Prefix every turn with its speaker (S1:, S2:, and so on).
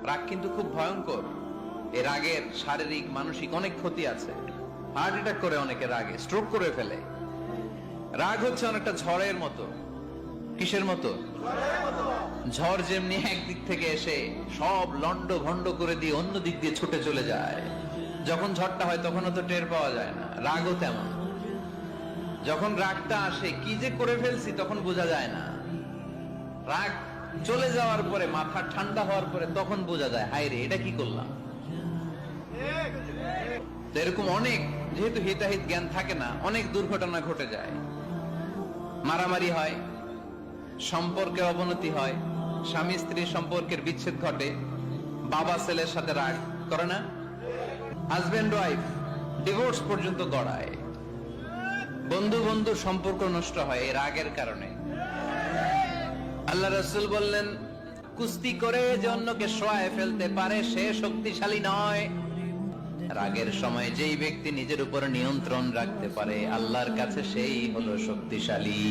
S1: রাগ কিন্তু খুব ভয়ঙ্কর। এই রাগের শারীরিক মানসিক অনেক ক্ষতি আছে। হার্ট অ্যাটাক করে অনেকে রাগে, স্ট্রোক করে ফেলে। রাগ হচ্ছে অনেকটা ঝড়ের মতো। কিসের মতো? ঝড় যেমনি একদিক থেকে এসে সব লন্ড ভন্ড করে দিয়ে অন্য দিক দিয়ে ছুটে চলে যায়, যখন ঝড়টা হয় তখনও তো টের পাওয়া যায় না। রাগও তেমন। যখন রাগটা আসে কি যে করে ফেলছি তখন বোঝা যায় না। রাগ চলে যাওয়ার পরে, মাথা ঠান্ডা হওয়ার পরে তখন বোঝা যায়, হায় রে এটা কি করলাম। তো এরকম অনেক, যেহেতু হিতাহিত জ্ঞান থাকে না, অনেক দুর্ঘটনা ঘটে যায়। মারামারি হয়, সম্পর্কের অবনতি হয়, স্বামী স্ত্রীর সম্পর্কের বিচ্ছেদ ঘটে, বাবা ছেলের সাথে রাগ করে না, হাজবেন্ড ওয়াইফ ডিভোর্স পর্যন্ত গড়ায়, বন্ধু বন্ধু সম্পর্ক নষ্ট হয় এই রাগের কারণে। আল্লাহ রাসূল বললেন, কুস্তি করে যে অন্যকে শোয়ায় ফেলতে পারে সে শক্তিশালী নয়। রাগের সময় যেই ব্যক্তি নিজের উপর নিয়ন্ত্রণ রাখতে পারে আল্লাহর কাছে সেই হলো শক্তিশালী।